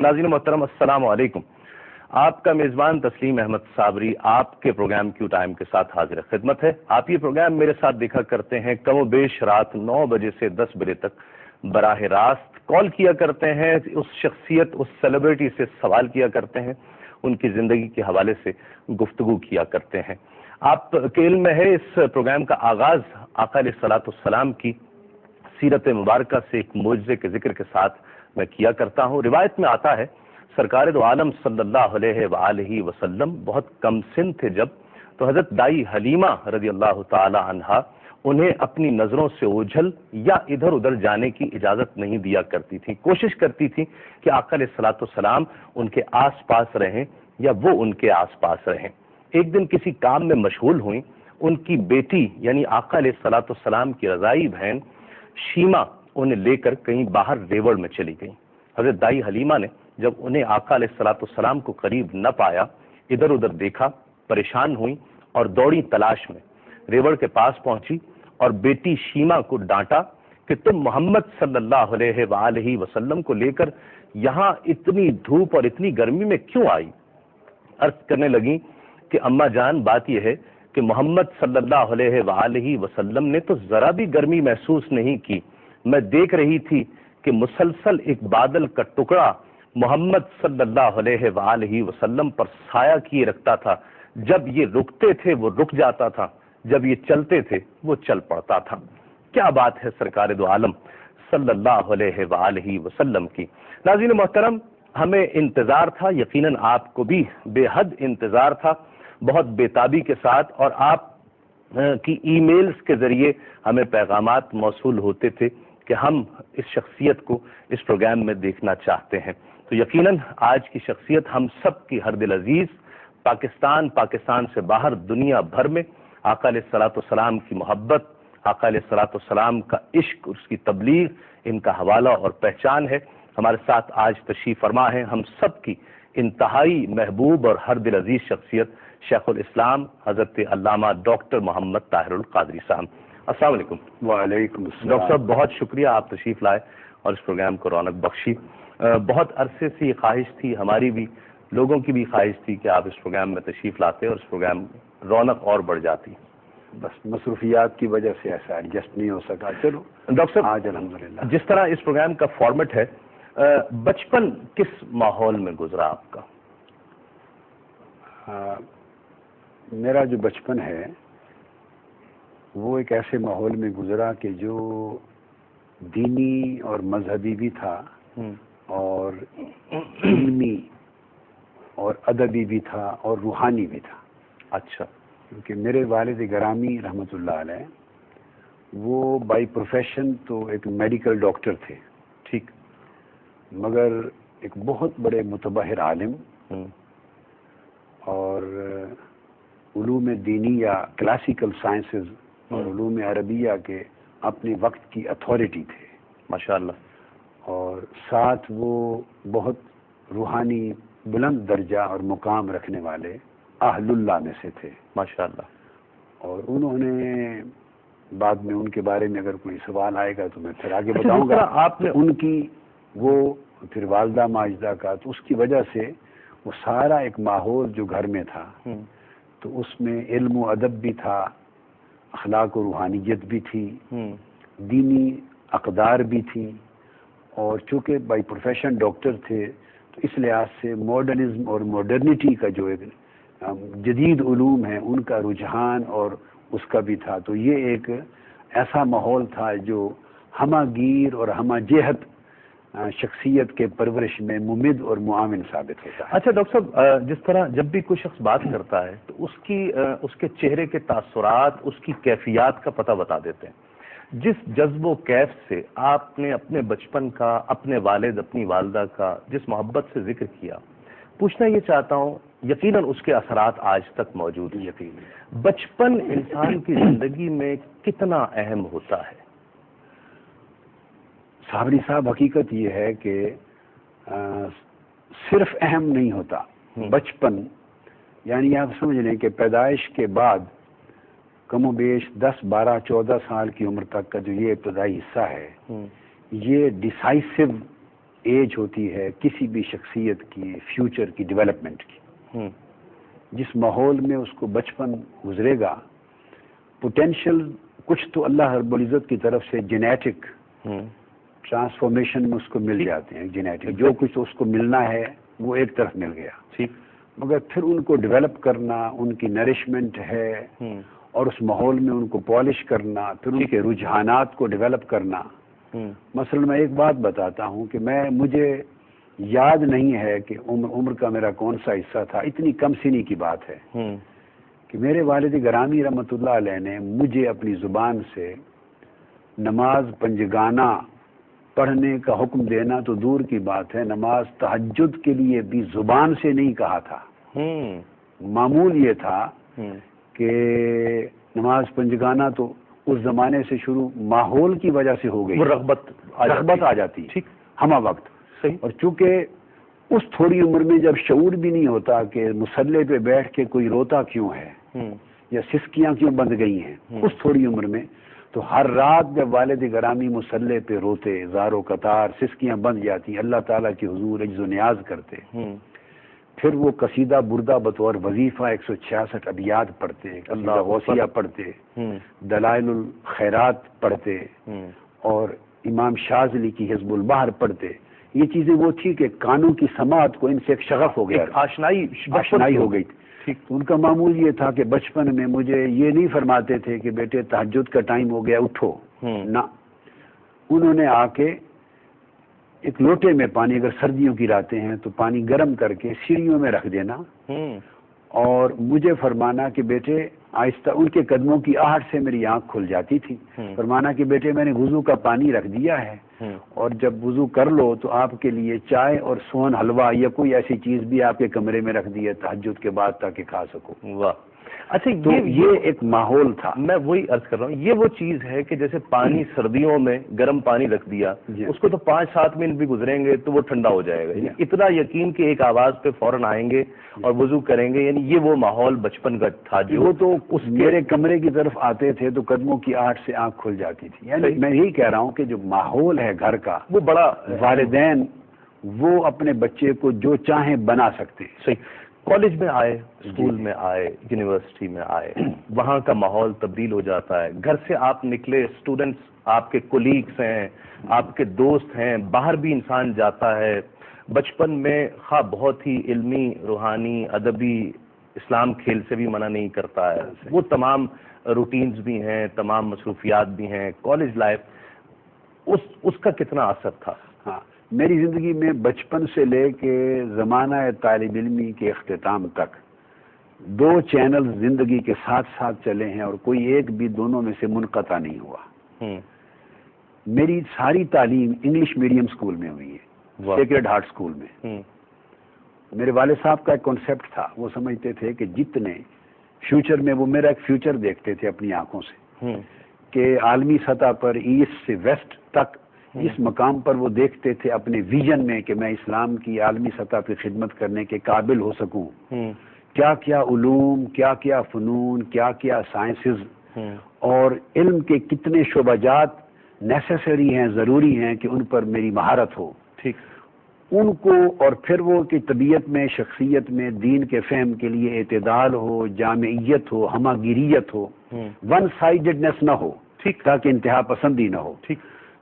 ناظرین محترم السلام علیکم. آپ کا میزبان تسلیم احمد صابری آپ کے پروگرام کیو ٹائم کے ساتھ حاضر خدمت ہے. آپ یہ پروگرام میرے ساتھ دیکھا کرتے ہیں کم و بیش رات 9 بجے سے 10 بجے تک براہ راست کال کیا کرتے ہیں, اس شخصیت اس سیلیبریٹی سے سوال کیا کرتے ہیں, ان کی زندگی کے حوالے سے گفتگو کیا کرتے ہیں. آپ کے علم میں ہے اس پروگرام کا آغاز آقا علیہ الصلوۃ والسلام کی سیرت مبارکہ سے ایک معجزے کے ذکر کے ساتھ میں کیا کرتا ہوں. روایت میں آتا ہے سرکار دو عالم صلی اللہ علیہ وآلہ وسلم بہت کم سن تھے جب, تو حضرت دائی حلیمہ رضی اللہ تعالی عنہا انہیں اپنی نظروں سے اوجھل یا ادھر ادھر جانے کی اجازت نہیں دیا کرتی تھی. کوشش کرتی تھی کہ آقا علیہ الصلوۃ والسلام ان کے آس پاس رہیں یا وہ ان کے آس پاس رہیں. ایک دن کسی کام میں مشغول ہوئیں, ان کی بیٹی یعنی آقا علیہ الصلوۃ والسلام کی رضائی بہن شیما انہیں لے کر کہیں باہر ریوڑ میں چلی گئی. حضرت دائی حلیمہ نے جب انہیں آقا علیہ الصلوۃ والسلام کو قریب نہ پایا, ادھر ادھر دیکھا, پریشان ہوئی اور دوڑی تلاش میں ریوڑ کے پاس پہنچی اور بیٹی شیما کو ڈانٹا کہ تم محمد صلی اللہ علیہ وآلہ وسلم کو لے کر یہاں اتنی دھوپ اور اتنی گرمی میں کیوں آئی؟ عرض کرنے لگی کہ اماں جان بات یہ ہے کہ محمد صلی اللہ علیہ وآلہ وسلم نے تو ذرا بھی گرمی محسوس نہیں کی. میں دیکھ رہی تھی کہ مسلسل ایک بادل کا ٹکڑا محمد صلی اللہ علیہ وآلہ وسلم پر سایہ کیے رکھتا تھا. جب یہ رکتے تھے وہ رک جاتا تھا, جب یہ چلتے تھے وہ چل پڑتا تھا. کیا بات ہے سرکار دو عالم صلی اللہ علیہ وآلہ وسلم کی. ناظرین محترم, ہمیں انتظار تھا, یقیناً آپ کو بھی بے حد انتظار تھا, بہت بےتابی کے ساتھ, اور آپ کی ای میلز کے ذریعے ہمیں پیغامات موصول ہوتے تھے کہ ہم اس شخصیت کو اس پروگرام میں دیکھنا چاہتے ہیں. تو یقیناً آج کی شخصیت ہم سب کی ہر دل عزیز, پاکستان سے باہر دنیا بھر میں آقا علیہ الصلوۃ والسلام کی محبت, آقا علیہ الصلوۃ والسلام کا عشق, اس کی تبلیغ, ان کا حوالہ اور پہچان ہے. ہمارے ساتھ آج تشریف فرما ہے ہم سب کی انتہائی محبوب اور ہر دل عزیز شخصیت شیخ الاسلام حضرت علامہ ڈاکٹر محمد طاہر القادری صاحب. السلام علیکم. وعلیکم السلام. ڈاکٹر صاحب بہت شکریہ, آپ تشریف لائے اور اس پروگرام کو رونق بخشی. بہت عرصے سے یہ خواہش تھی, ہماری بھی, لوگوں کی بھی خواہش تھی کہ آپ اس پروگرام میں تشریف لاتے اور اس پروگرام رونق اور بڑھ جاتی. بس مصروفیات کی وجہ سے ایسا ایڈجسٹ نہیں ہو سکا. چلو ڈاکٹر صاحب, آج الحمدللہ جس طرح اس پروگرام کا فارمیٹ ہے, بچپن کس ماحول میں گزرا آپ کا؟ میرا جو بچپن ہے وہ ایک ایسے ماحول میں گزرا کہ جو دینی اور مذہبی بھی تھا اور علمی اور ادبی بھی تھا اور روحانی بھی تھا. اچھا. کیونکہ میرے والد گرامی رحمۃ اللہ علیہ وہ بائی پروفیشن تو ایک میڈیکل ڈاکٹر تھے, ٹھیک, مگر ایک بہت بڑے متبحر عالم اور علوم دینی یا کلاسیکل سائنسز اور علوم عربیہ کے اپنے وقت کی اتھارٹی تھے ماشاءاللہ. اور ساتھ وہ بہت روحانی بلند درجہ اور مقام رکھنے والے اہل اللہ میں سے تھے ماشاءاللہ. اور انہوں نے بعد میں ان کے بارے میں اگر کوئی سوال آئے گا تو میں پھر آگے بتاؤں گا. آپ نے ان کی وہ پھر والدہ ماجدہ کا, تو اس کی وجہ سے وہ سارا ایک ماحول جو گھر میں تھا تو اس میں علم و ادب بھی تھا, اخلاق و روحانیت بھی تھی, دینی اقدار بھی تھی, اور چونکہ بائی پروفیشن ڈاکٹر تھے تو اس لحاظ سے ماڈرنزم اور ماڈرنٹی کا جو ایک جدید علوم ہیں ان کا رجحان اور اس کا بھی تھا. تو یہ ایک ایسا ماحول تھا جو ہمہ گیر اور ہمہ جہت شخصیت کے پرورش میں ممد اور معاون ثابت ہوتا ہے. اچھا ڈاکٹر صاحب, جس طرح جب بھی کوئی شخص بات کرتا ہے تو اس کے چہرے کے تاثرات, اس کی کیفیات کا پتہ بتا دیتے ہیں. جس جذب و کیف سے آپ نے اپنے بچپن کا, اپنے والد اپنی والدہ کا جس محبت سے ذکر کیا, پوچھنا یہ چاہتا ہوں, یقیناً اس کے اثرات آج تک موجود ہیں. یقیناً بچپن انسان کی زندگی میں کتنا اہم ہوتا ہے؟ صابری صاحب, حقیقت یہ ہے کہ صرف اہم نہیں ہوتا. بچپن یعنی آپ سمجھ لیں کہ پیدائش کے بعد کم و بیش 10 12 14 سال کی عمر تک کا جو یہ ابتدائی حصہ ہے یہ ڈیسائسو ایج ہوتی ہے کسی بھی شخصیت کی فیوچر کی ڈیولپمنٹ کی. جس ماحول میں اس کو بچپن گزرے گا پوٹینشیل کچھ تو اللہ رب العزت کی طرف سے جینیٹک ٹرانسفارمیشن میں اس کو مل جاتے ہیں. جینیٹک جو کچھ اس کو ملنا ہے وہ ایک طرف مل گیا, مگر پھر ان کو ڈیولپ کرنا, ان کی نرشمنٹ ہے اور اس ماحول میں ان کو پالش کرنا, پھر ان کے رجحانات کو ڈیولپ کرنا. مثلا میں ایک بات بتاتا ہوں کہ مجھے یاد نہیں ہے کہ عمر کا میرا کون سا حصہ تھا, اتنی کم سنی کی بات ہے کہ میرے والد گرامی رحمۃ اللہ علیہ نے مجھے اپنی زبان سے نماز پنجگانہ پڑھنے کا حکم دینا تو دور کی بات ہے, نماز تہجد کے لیے بھی زبان سے نہیں کہا تھا. معمول یہ تھا کہ نماز پنجگانہ تو اس زمانے سے شروع ماحول کی وجہ سے ہو گئی, رغبت آ جاتی ہمہ وقت. اور چونکہ اس تھوڑی عمر میں جب شعور بھی نہیں ہوتا کہ مصلے پہ بیٹھ کے کوئی روتا کیوں ہے یا سسکیاں کیوں بند گئی ہیں, اس تھوڑی عمر میں تو ہر رات جب والد گرامی مصلے پہ روتے, زار و قطار سسکیاں بند جاتی, اللہ تعالیٰ کی حضور عجز و نیاز کرتے, پھر وہ قصیدہ بردہ بطور وظیفہ 166 ابیات پڑھتے, قصیدہ غوثیہ پڑھتے, دلائل الخیرات پڑھتے اور امام شاذلی کی حزب البحر پڑھتے. یہ چیزیں وہ تھی کہ کانوں کی سماعت کو ان سے ایک شغف ہو گیا, آشنائی ہو گئی. تو ان کا معمول یہ تھا کہ بچپن میں مجھے یہ نہیں فرماتے تھے کہ بیٹے تہجد کا ٹائم ہو گیا اٹھو, نہ, انہوں نے آ کے ایک لوٹے میں پانی, اگر سردیوں کی راتیں ہیں تو پانی گرم کر کے سیڑھیوں میں رکھ دینا اور مجھے فرمانا کہ بیٹے آہستہ, ان کے قدموں کی آہٹ سے میری آنکھ کھل جاتی تھی, فرمانا کہ بیٹے میں نے وضو کا پانی رکھ دیا ہے اور جب وضو کر لو تو آپ کے لیے چائے اور سون حلوہ یا کوئی ایسی چیز بھی آپ کے کمرے میں رکھ دی ہے تہجد کے بعد تاکہ کھا سکو. واہ, اچھا تو یہ ایک ماحول تھا. میں وہی عرض کر رہا ہوں, یہ وہ چیز ہے کہ جیسے پانی سردیوں میں گرم پانی رکھ دیا, اس کو تو 5-7 منٹ بھی گزریں گے تو وہ ٹھنڈا ہو جائے گا, اتنا یقین کہ ایک آواز پہ فوراً آئیں گے اور وضو کریں گے. یعنی یہ وہ ماحول بچپن کا تھا جو وہ تو اس میرے کمرے کی طرف آتے تھے تو قدموں کی آہٹ سے آنکھ کھل جاتی تھی. یعنی میں یہی کہہ رہا ہوں کہ جو ماحول ہے گھر کا وہ بڑا, والدین وہ اپنے بچے کو جو چاہیں بنا سکتے. صحیح. کالج میں آئے, اسکول میں آئے, یونیورسٹی میں آئے, وہاں کا ماحول تبدیل ہو جاتا ہے. گھر سے آپ نکلے, اسٹوڈنٹس آپ کے کولیگس ہیں, آپ کے دوست ہیں, باہر بھی انسان جاتا ہے. بچپن میں خواہ بہت ہی علمی, روحانی, ادبی, اسلام کھیل سے بھی منع نہیں کرتا ہے, وہ تمام روٹینز بھی ہیں, تمام مصروفیات بھی ہیں. کالج لائف اس کا کتنا اثر تھا؟ ہاں, میری زندگی میں بچپن سے لے کے زمانہ طالب علمی کے اختتام تک 2 چینل زندگی کے ساتھ ساتھ چلے ہیں اور کوئی ایک بھی دونوں میں سے منقطع نہیں ہوا. میری ساری تعلیم انگلش میڈیم سکول میں ہوئی ہے, سیکرڈ ہارٹ سکول میں. میرے والد صاحب کا ایک کانسیپٹ تھا, وہ سمجھتے تھے کہ جتنے فیوچر میں, وہ میرا ایک فیوچر دیکھتے تھے اپنی آنکھوں سے کہ عالمی سطح پر ایسٹ سے ویسٹ تک اس مقام پر وہ دیکھتے تھے اپنے ویژن میں کہ میں اسلام کی عالمی سطح پہ خدمت کرنے کے قابل ہو سکوں. کیا کیا علوم, کیا کیا فنون, کیا کیا سائنسز اور علم کے کتنے شعبجات نیسیسری ہیں, ضروری ہیں کہ ان پر میری مہارت ہو. ٹھیک. ان کو اور پھر وہ کہ طبیعت میں, شخصیت میں دین کے فہم کے لیے اعتدال ہو, جامعیت ہو, ہمہ گیریت ہو, ون سائیڈڈنس نہ ہو, ٹھیک, تاکہ انتہا پسندی نہ ہو. ٹھیک.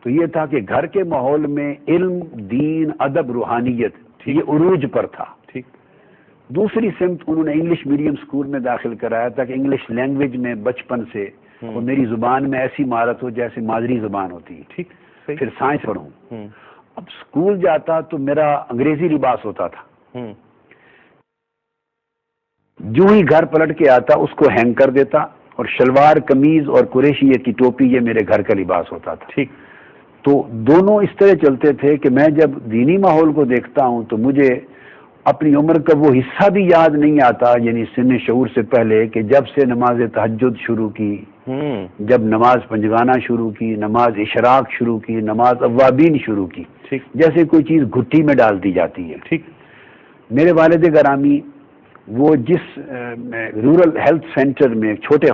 تو یہ تھا کہ گھر کے ماحول میں علم, دین, ادب, روحانیت یہ عروج پر تھا. ٹھیک. دوسری سمت انہوں نے انگلش میڈیم سکول میں داخل کرایا تاکہ انگلش لینگویج میں بچپن سے اور میری زبان میں ایسی مہارت ہو جیسے مادری زبان ہوتی ہے. ٹھیک. پھر سائنس پڑھوں. اب سکول جاتا تو میرا انگریزی لباس ہوتا تھا, جو ہی گھر پلٹ کے آتا اس کو ہینگ کر دیتا اور شلوار قمیض اور قریشیے کی ٹوپی یہ میرے گھر کا لباس ہوتا تھا. ٹھیک. تو دونوں اس طرح چلتے تھے کہ میں جب دینی ماحول کو دیکھتا ہوں تو مجھے اپنی عمر کا وہ حصہ بھی یاد نہیں آتا, یعنی سن شعور سے پہلے, کہ جب سے نماز تہجد شروع کی, جب نماز پنجگانہ شروع کی, نماز اشراق شروع کی, نماز اوابین شروع کی, جیسے کوئی چیز گھٹی میں ڈال دی جاتی ہے. ٹھیک. میرے والد گرامی وہ جس رورل ہیلتھ سینٹر میں چھوٹے